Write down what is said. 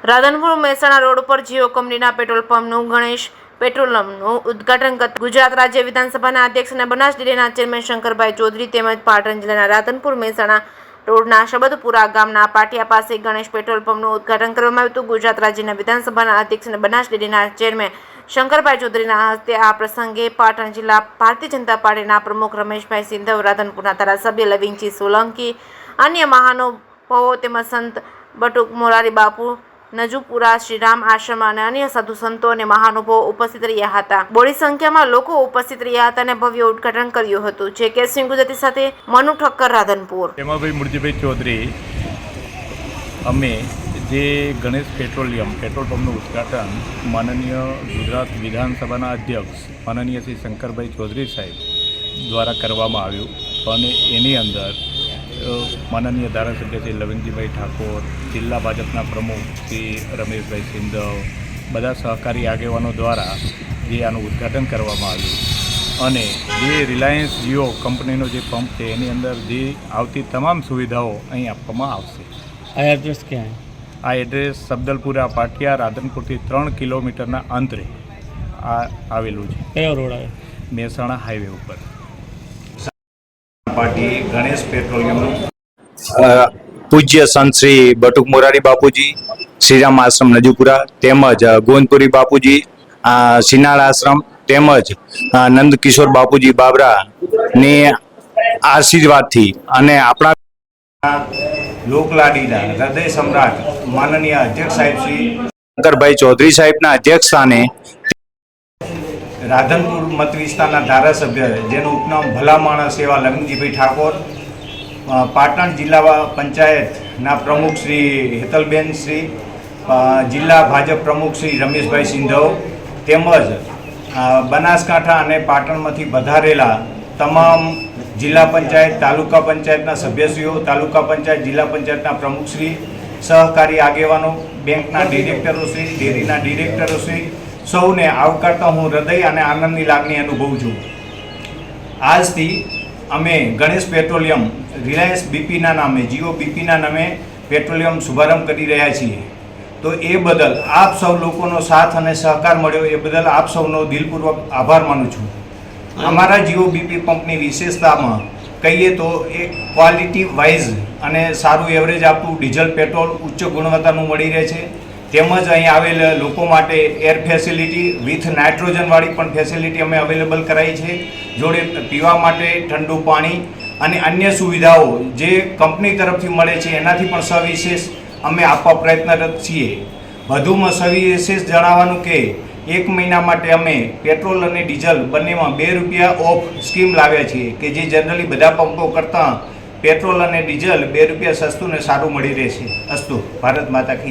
Radhanpur Mehsana road પર જીઓ કંપનીના petrol પંપનું Ganesh પેટ્રોલિયમનું ઉદ્ઘાટન કરતા ગુજરાત રાજ્ય વિધાનસભાના અધ્યક્ષ અને બનાસ ડેરીના ચેરમેન શંકરભાઈ ચૌધરી તેમજ પાટણ જિલ્લાના રાધનપુર મહેસાણા રોડના શબદપુરા ગામના પાટિયા પાસે ગણેશ પેટ્રોલ પંપનું ઉદ્ઘાટન કરવામાં આવ્યું હતું. ગુજરાત રાજ્યના વિધાનસભાના અધ્યક્ષ અને બનાસ ડેરીના ચેરમેન શંકરભાઈ ચૌધરીના હસ્તે આ પ્રસંગે પાટણ જિલ્લા ભારતીય જનતા પાર્ટીના પ્રમુખ રમેશભાઈ સિંધવ, રાધનપુરના ધારાસભ્ય લવિંગજી સોલંકી, અન્ય મહાનુભાવો તેમજ સંત બટુક મોરારી બાપુ, નજુપુરા શ્રીરામ આશ્રમ અને અન્ય સાધુ સંતો અને મહાનુભાવો ઉપસ્થિત રહ્યા હતા. બોડી સંખ્યામાં લોકો ઉપસ્થિત રહ્યા હતા અને ભવ્ય ઉદ્ઘાટન કર્યું હતું. જે કે સિંહ ગુજરાતી સાથે મનુ ઠક્કર, રાધનપુર. હેમાભાઈ મુરજીભાઈ ચૌધરી અમે જે ગણેશ પેટ્રોલ પંપનું ઉદ્ઘાટન માનનીય ગુજરાત વિધાનસભાના અધ્યક્ષ માનનીય શ્રી શંકરભાઈ ચૌધરી સાહેબ દ્વારા કરવામાં આવ્યું અને એની અંદર માનનીય ધારાસભ્ય શ્રી લવિંગજીભાઈ ઠાકોર, જિલ્લા ભાજપના પ્રમુખ શ્રી રમેશભાઈ સિંધવ, બધા સહકારી આગેવાનો દ્વારા જે આનું ઉદ્ઘાટન કરવામાં આવ્યું અને જે રિલાયન્સ જીઓ કંપનીનો જે પંપ છે એની અંદર જે આવતી તમામ સુવિધાઓ અહીં આપવામાં આવશે. આ એડ્રેસ ક્યાં? આ એડ્રેસ સબદલપુરા પાટિયા, રાધનપુરથી 3 કિલોમીટરના અંતરે આ આવેલું છે. કયો રોડ આવે? મહેસાણા હાઈવે ઉપર. પાર્ટી ગણેશ પેટ્રોલિયમનું પૂજ્ય સંત શ્રી બટુક મોરારી બાપુજી, શ્રીરામ આશ્રમ નજુપુરા, તેમજ ગોંદપુરી બાપુજી, સિનાળ આશ્રમ, તેમજ નંદકિશોર બાપુજી બાબરાની આશીર્વાદથી અને આપણા લોકલાડીના હૃદય સમ્રાટ માનનીય અધ્યક્ષ સાહેબ શ્રી શંકરભાઈ ચૌધરી સાહેબના અધ્યક્ષ સ્થાને રાધનપુર મત વિસ્તારના ધારાસભ્ય જેનું ઉપનામ ભલા માણસ એવા લવિંગજીભાઈ ઠાકોર, પાટણ જિલ્લા પંચાયતના પ્રમુખ શ્રી હેતલબેન શ્રી, જિલ્લા ભાજપ પ્રમુખ શ્રી રમેશભાઈ સિંધવ, તેમજ બનાસકાંઠા અને પાટણમાંથી વધારેલા તમામ જિલ્લા પંચાયત, તાલુકા પંચાયતના સભ્યશ્રીઓ, તાલુકા પંચાયત, જિલ્લા પંચાયતના પ્રમુખશ્રી, સહકારી આગેવાનો, બેંકના ડિરેક્ટરોશ્રી, ડેરીના ડિરેક્ટરોશ્રી, સૌને આવકારતા હું હૃદય અને આનંદની લાગણી અનુભવું છું. આજથી અમે ગણેશ પેટ્રોલિયમ રિલાયન્સ બીપીના નામે, જીઓ બીપીના નામે પેટ્રોલિયમ શુભારંભ કરી રહ્યા છીએ. તો એ બદલ આપ સૌ લોકોનો સાથ અને સહકાર મળ્યો એ બદલ આપ સૌનો દિલપૂર્વક આભાર માનું છું. અમારા જીઓ બીપી પંપની વિશેષતામાં કહીએ તો એ ક્વોલિટી વાઇઝ અને સારું એવરેજ આપતું ડીઝલ પેટ્રોલ ઉચ્ચ ગુણવત્તાનું મળી રહે છે. તેમજ અહીં આવેલ લોકો માટે એર ફેસિલિટી વિથ નાઇટ્રોજનવાળી પણ ફેસિલિટી અમે અવેલેબલ કરાવી છે. જોડે પીવા માટે ઠંડુ પાણી અને અન્ય સુવિધાઓ જે કંપની તરફથી મળે છે એનાથી પણ સવિશેષ અમે આપવા પ્રયત્નરત છીએ. વધુમાં સવિશેષ જણાવવાનું કે 1 મહિના માટે અમે પેટ્રોલ અને ડીઝલ બંનેમાં ₹2 ઓફ સ્કીમ લાવ્યા છીએ કે જે જનરલી બધા પંપો કરતાં પેટ્રોલ અને ડીઝલ ₹2 સસ્તું ને સારું મળી રહેશે. અસ્તુ. ભારત માતા કી જય.